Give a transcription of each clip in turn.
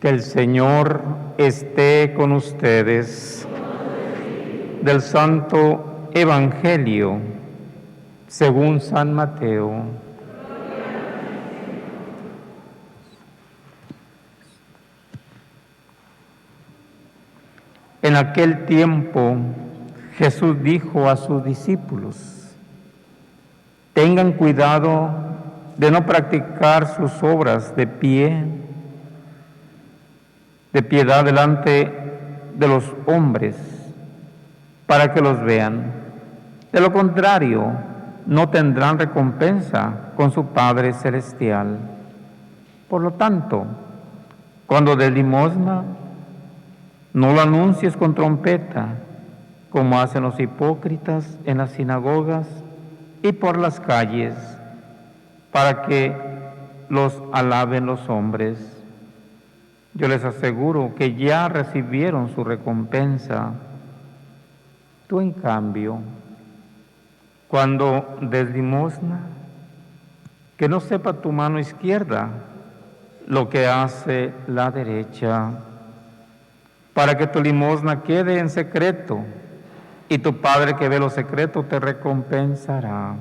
Que el Señor esté con ustedes. Del Santo Evangelio según San Mateo. En aquel tiempo Jesús dijo a sus discípulos: tengan cuidado de no practicar sus obras de piedad delante de los hombres, para que los vean. De lo contrario, no tendrán recompensa con su Padre Celestial. Por lo tanto, cuando des limosna, no lo anuncies con trompeta, como hacen los hipócritas en las sinagogas y por las calles, para que los alaben los hombres. Yo les aseguro que ya recibieron su recompensa. Tú, en cambio, cuando des limosna, que no sepa tu mano izquierda lo que hace la derecha, para que tu limosna quede en secreto, y tu Padre que ve lo secreto te recompensará.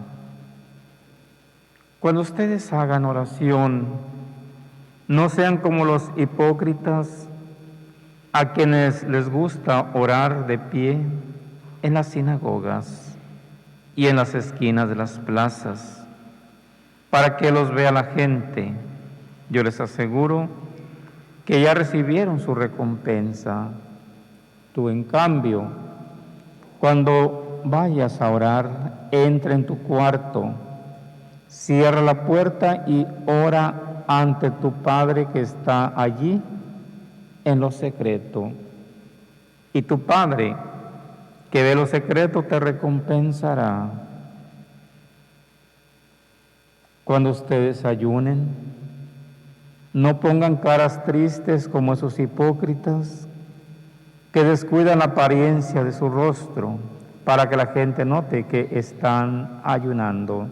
Cuando ustedes hagan oración, no sean como los hipócritas, a quienes les gusta orar de pie en las sinagogas y en las esquinas de las plazas, para que los vea la gente. Yo les aseguro que ya recibieron su recompensa. Tú, en cambio, cuando vayas a orar, entra en tu cuarto, cierra la puerta y ora ante tu Padre que está allí en lo secreto. Y tu Padre, que ve lo secreto, te recompensará. Cuando ustedes ayunen, no pongan caras tristes como esos hipócritas que descuidan la apariencia de su rostro para que la gente note que están ayunando.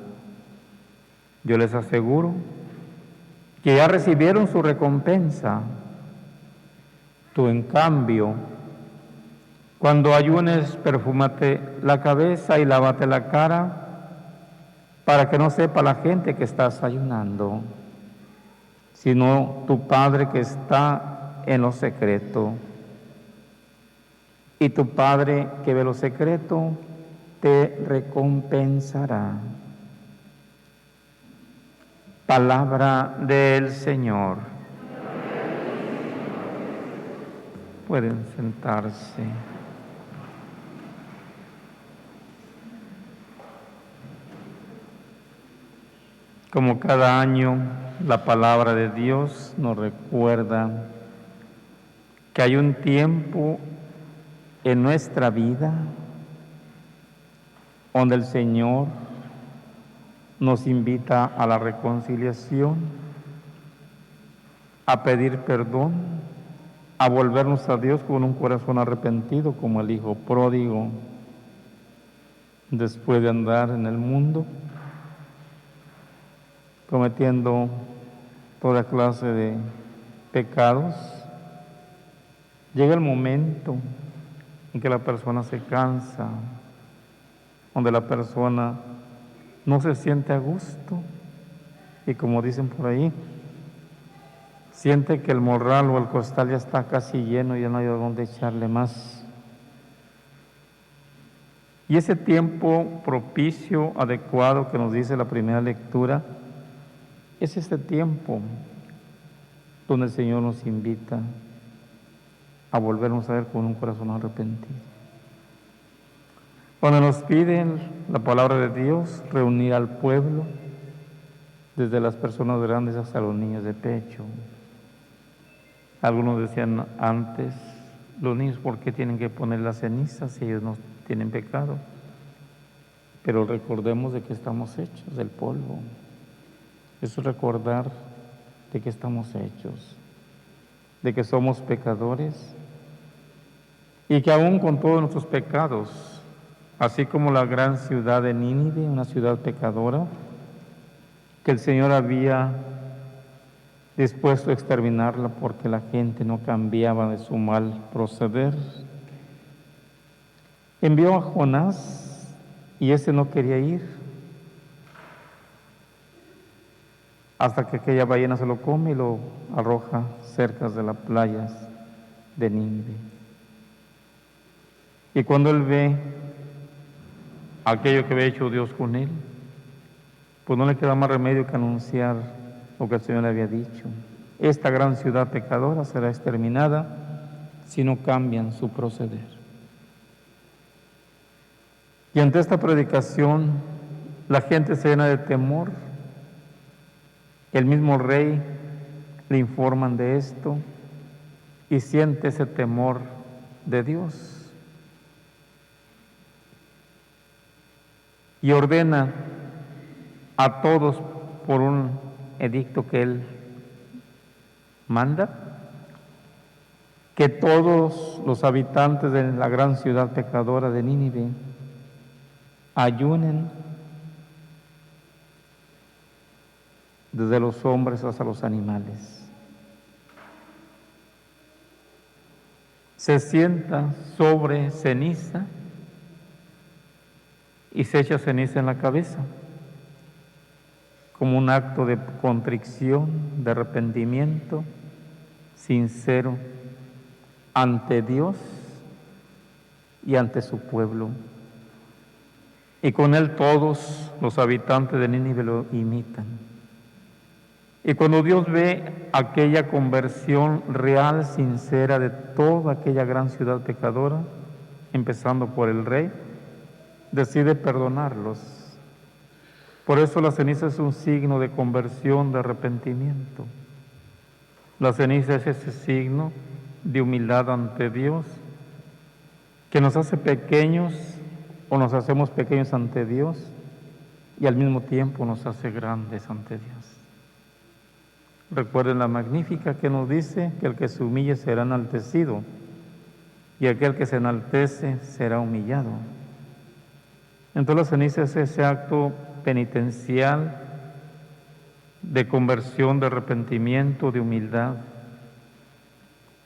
Yo les aseguro que ya recibieron su recompensa. Tú, en cambio, cuando ayunes, perfúmate la cabeza y lávate la cara, para que no sepa la gente que estás ayunando, sino tu Padre que está en lo secreto. Y tu Padre que ve lo secreto te recompensará. Palabra del Señor. Pueden sentarse. Como cada año, la palabra de Dios nos recuerda que hay un tiempo en nuestra vida donde el Señor nos invita a la reconciliación, a pedir perdón, a volvernos a Dios con un corazón arrepentido como el hijo pródigo, después de andar en el mundo cometiendo toda clase de pecados. Llega el momento en que la persona se cansa, donde la persona no se siente a gusto y, como dicen por ahí, siente que el morral o el costal ya está casi lleno y ya no hay a dónde echarle más. Y ese tiempo propicio, adecuado que nos dice la primera lectura, es este tiempo donde el Señor nos invita a volvernos a ver con un corazón arrepentido. Cuando nos piden la palabra de Dios, reunir al pueblo, desde las personas grandes hasta los niños de pecho. Algunos decían antes, los niños, ¿por qué tienen que poner las cenizas si ellos no tienen pecado? Pero recordemos de que estamos hechos del polvo. Eso es recordar de que estamos hechos, de que somos pecadores y que aún con todos nuestros pecados, así como la gran ciudad de Nínive, una ciudad pecadora, que el Señor había dispuesto a exterminarla porque la gente no cambiaba de su mal proceder. Envió a Jonás y ese no quería ir, hasta que aquella ballena se lo come y lo arroja cerca de las playas de Nínive. Y cuando él ve aquello que había hecho Dios con él, pues no le queda más remedio que anunciar lo que el Señor le había dicho. Esta gran ciudad pecadora será exterminada si no cambian su proceder. Y ante esta predicación, la gente se llena de temor. El mismo rey le informan de esto y siente ese temor de Dios. Y ordena a todos por un edicto que él manda, que todos los habitantes de la gran ciudad pecadora de Nínive ayunen, desde los hombres hasta los animales. Se sienta sobre ceniza y se echa ceniza en la cabeza, como un acto de contrición, de arrepentimiento sincero ante Dios y ante su pueblo. Y con él todos los habitantes de Nínive lo imitan. Y cuando Dios ve aquella conversión real, sincera de toda aquella gran ciudad pecadora, empezando por el rey, decide perdonarlos. Por eso la ceniza es un signo de conversión, de arrepentimiento. La ceniza es ese signo de humildad ante Dios, que nos hace pequeños o nos hacemos pequeños ante Dios y al mismo tiempo nos hace grandes ante Dios. Recuerden la magnífica que nos dice que el que se humille será enaltecido y aquel que se enaltece será humillado. Entonces la ceniza es ese acto penitencial de conversión, de arrepentimiento, de humildad.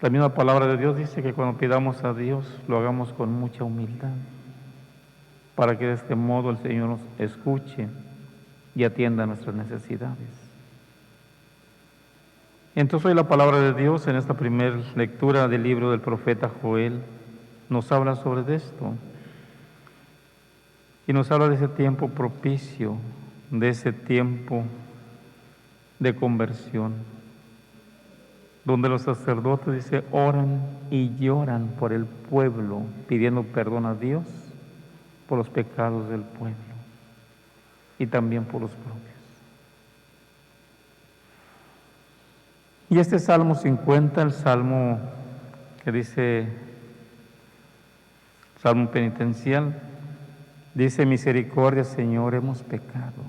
La misma palabra de Dios dice que cuando pidamos a Dios lo hagamos con mucha humildad, para que de este modo el Señor nos escuche y atienda nuestras necesidades. Entonces hoy la palabra de Dios en esta primera lectura del libro del profeta Joel nos habla sobre esto y nos habla de ese tiempo propicio, de ese tiempo de conversión, donde los sacerdotes, dice, oran y lloran por el pueblo, pidiendo perdón a Dios por los pecados del pueblo y también por los propios. Y este Salmo 50, el Salmo que dice, Salmo penitencial, dice, misericordia, Señor, hemos pecado.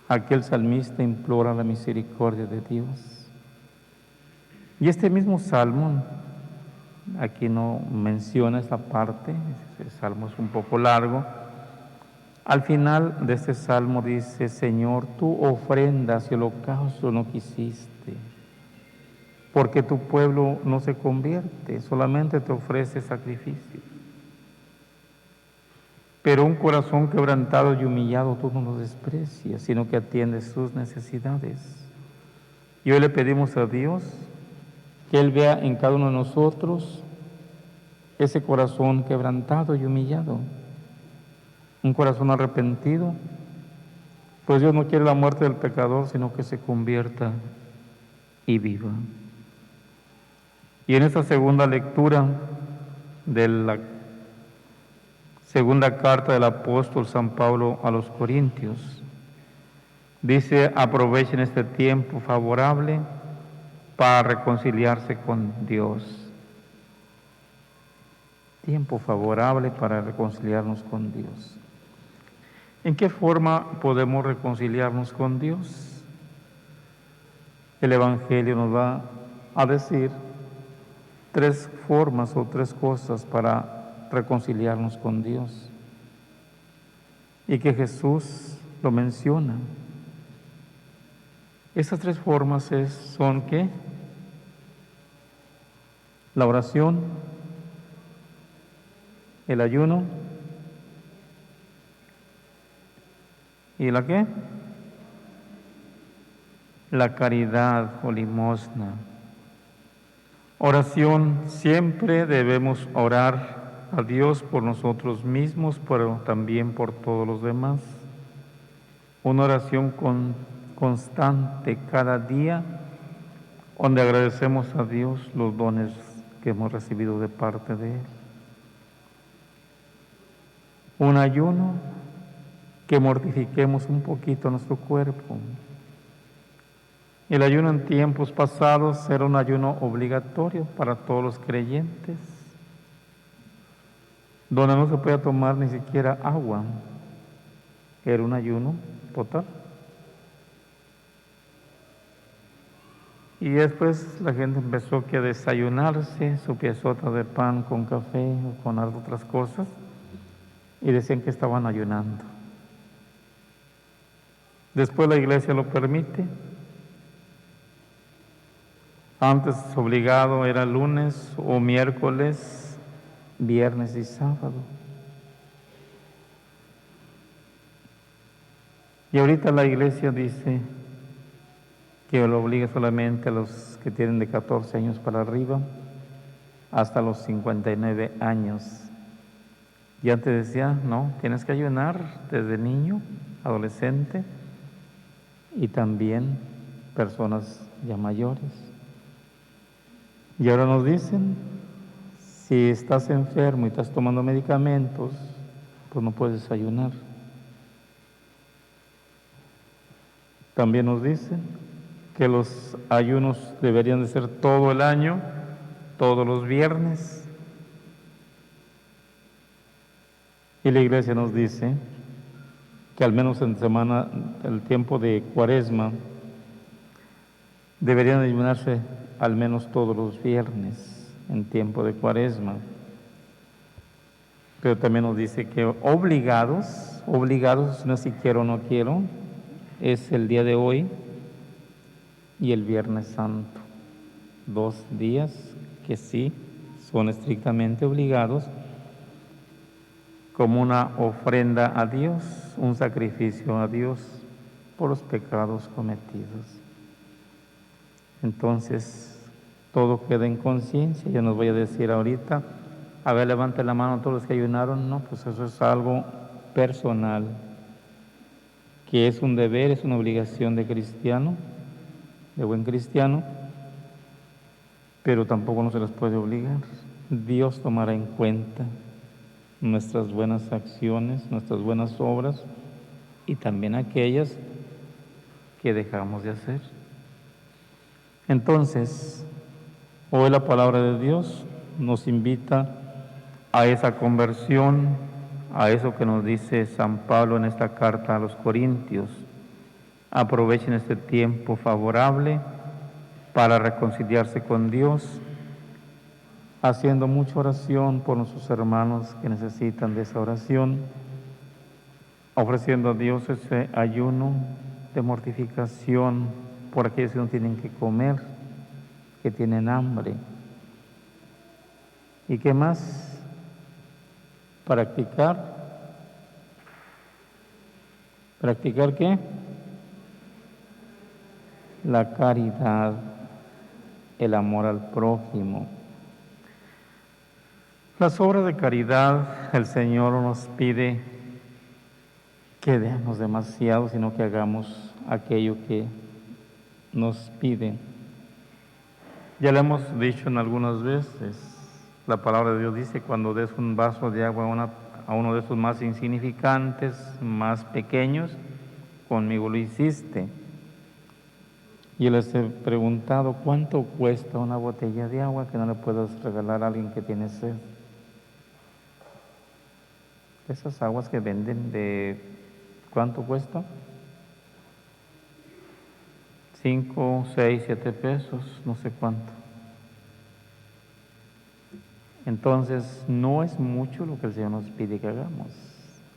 Aquel salmista implora la misericordia de Dios. Y este mismo Salmo, aquí no menciona esta parte, el Salmo es un poco largo. Al final de este Salmo dice, Señor, tú ofrendas y holocausto no quisiste, porque tu pueblo no se convierte, solamente te ofrece sacrificios. Pero un corazón quebrantado y humillado tú no lo desprecias, sino que atiendes sus necesidades. Y hoy le pedimos a Dios que Él vea en cada uno de nosotros ese corazón quebrantado y humillado, un corazón arrepentido, pues Dios no quiere la muerte del pecador, sino que se convierta y viva. Y en esta segunda lectura de la segunda carta del apóstol San Pablo a los Corintios, dice, aprovechen este tiempo favorable para reconciliarse con Dios. Tiempo favorable para reconciliarnos con Dios. ¿En qué forma podemos reconciliarnos con Dios? El Evangelio nos va a decir tres formas o tres cosas para reconciliarnos con Dios, y que Jesús lo menciona. Estas tres formas son ¿qué? La oración, el ayuno y ¿la qué? La caridad o limosna. Oración, siempre debemos orar a Dios por nosotros mismos, pero también por todos los demás. Una oración constante cada día, donde agradecemos a Dios los dones que hemos recibido de parte de Él. Un ayuno, que mortifiquemos un poquito nuestro cuerpo. El ayuno en tiempos pasados era un ayuno obligatorio para todos los creyentes, donde no se podía tomar ni siquiera agua. Era un ayuno total. Y después la gente empezó a desayunarse su piezota de pan con café o con otras cosas, y decían que estaban ayunando. Después la iglesia lo permite. Antes obligado era lunes o miércoles, viernes y sábado. Y ahorita la iglesia dice que lo obliga solamente a los que tienen de 14 años para arriba hasta los 59 años. Y antes decía, no, tienes que ayunar desde niño, adolescente y también personas ya mayores. Y ahora nos dicen, si estás enfermo y estás tomando medicamentos, pues no puedes ayunar. También nos dicen que los ayunos deberían de ser todo el año, todos los viernes. Y la iglesia nos dice que al menos en semana, el tiempo de Cuaresma, deberían ayunarse al menos todos los viernes en tiempo de Cuaresma. Pero también nos dice que obligados, no si quiero o no quiero, es el día de hoy y el Viernes Santo. 2 días que sí son estrictamente obligados como una ofrenda a Dios, un sacrificio a Dios por los pecados cometidos. Entonces, todo queda en conciencia. Yo nos voy a decir ahorita, a ver, levante la mano todos los que ayunaron. No, pues eso es algo personal, que es un deber, es una obligación de cristiano, de buen cristiano, pero tampoco no se les puede obligar. Dios tomará en cuenta nuestras buenas acciones, nuestras buenas obras y también aquellas que dejamos de hacer. Entonces, hoy la palabra de Dios nos invita a esa conversión, a eso que nos dice San Pablo en esta carta a los Corintios. Aprovechen este tiempo favorable para reconciliarse con Dios, haciendo mucha oración por nuestros hermanos que necesitan de esa oración, ofreciendo a Dios ese ayuno de mortificación por aquellos que no tienen que comer, que tienen hambre. ¿Y qué más? Practicar. ¿Practicar qué? La caridad, el amor al prójimo. Las obras de caridad, el Señor nos pide que demos demasiado, sino que hagamos aquello que nos pide. Ya le hemos dicho en algunas veces, la palabra de Dios dice, cuando des un vaso de agua a uno de esos más insignificantes, más pequeños, conmigo lo hiciste. Y les he preguntado, ¿cuánto cuesta una botella de agua que no le puedas regalar a alguien que tiene sed? Esas aguas que venden ¿cuánto cuesta? 5, 6, 7 pesos, no sé cuánto. Entonces, no es mucho lo que el Señor nos pide que hagamos,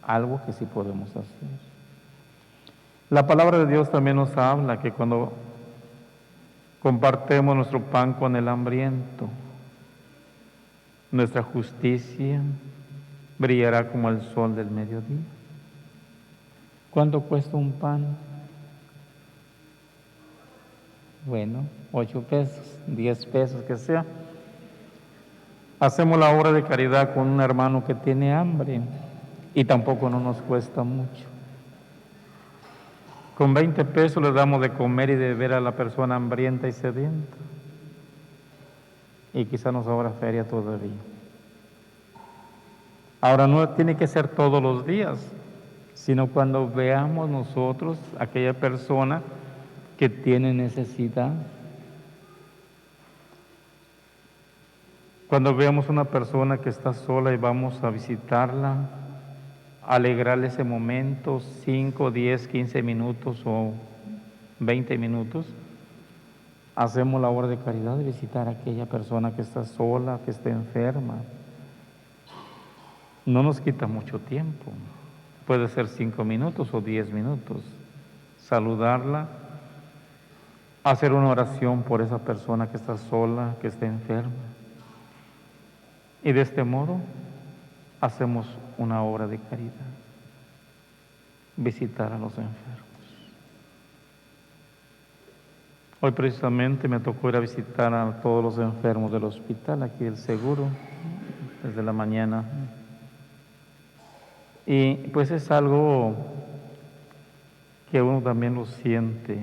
algo que sí podemos hacer. La palabra de Dios también nos habla que cuando Compartemos nuestro pan con el hambriento. Nuestra justicia brillará como el sol del mediodía. ¿Cuánto cuesta un pan? Bueno, 8 pesos, 10 pesos, que sea. Hacemos la obra de caridad con un hermano que tiene hambre y tampoco no nos cuesta mucho. Con 20 pesos le damos de comer y de beber a la persona hambrienta y sedienta. Y quizá nos sobra feria todavía. Ahora no tiene que ser todos los días, sino cuando veamos nosotros a aquella persona que tiene necesidad. Cuando veamos una persona que está sola y vamos a visitarla, alegrarle ese momento, 5, 10, 15 minutos o 20 minutos, hacemos la obra de caridad de visitar a aquella persona que está sola, que está enferma. No nos quita mucho tiempo, puede ser 5 minutos o 10 minutos. Saludarla, hacer una oración por esa persona que está sola, que está enferma. Y de este modo hacemos una obra de caridad, visitar a los enfermos. Hoy precisamente me tocó ir a visitar a todos los enfermos del hospital, aquí del Seguro, desde la mañana. Y pues es algo que uno también lo siente,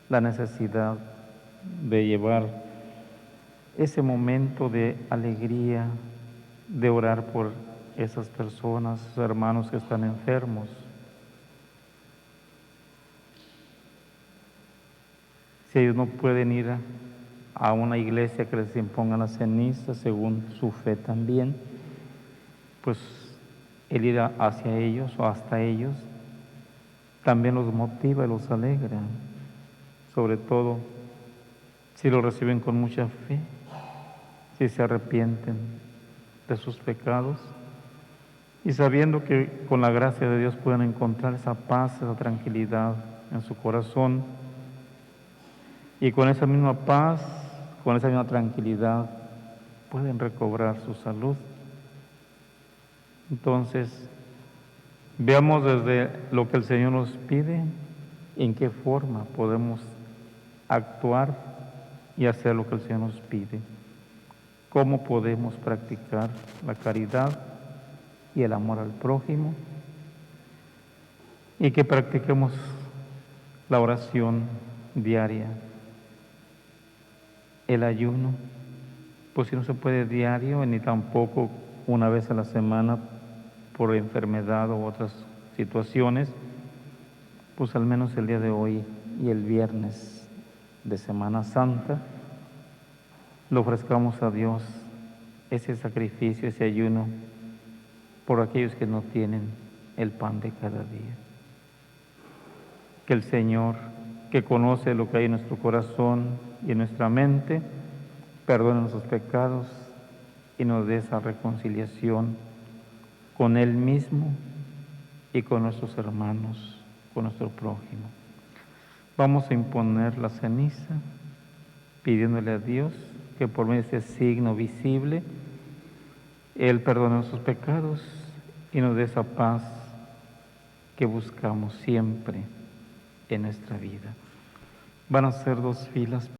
la necesidad de llevar ese momento de alegría, de orar por esas personas, esos hermanos que están enfermos. Si ellos no pueden ir a una iglesia que les imponga la ceniza según su fe también, pues el ir hacia ellos o hasta ellos también los motiva y los alegra, sobre todo si lo reciben con mucha fe, si se arrepienten de sus pecados y sabiendo que con la gracia de Dios pueden encontrar esa paz, esa tranquilidad en su corazón, y con esa misma paz, con esa misma tranquilidad pueden recobrar su salud. Entonces, veamos desde lo que el Señor nos pide, en qué forma podemos actuar y hacer lo que el Señor nos pide. Cómo podemos practicar la caridad y el amor al prójimo, y que practiquemos la oración diaria, el ayuno, pues si no se puede diario ni tampoco una vez a la semana por enfermedad u otras situaciones, pues al menos el día de hoy y el viernes de Semana Santa le ofrezcamos a Dios ese sacrificio, ese ayuno por aquellos que no tienen el pan de cada día. Que el Señor, que conoce lo que hay en nuestro corazón y en nuestra mente, perdone nuestros pecados y nos dé esa reconciliación con Él mismo y con nuestros hermanos, con nuestro prójimo. Vamos a imponer la ceniza, pidiéndole a Dios que por medio de ese signo visible, Él perdone nuestros pecados y nos dé esa paz que buscamos siempre en nuestra vida. Van a ser 2 filas.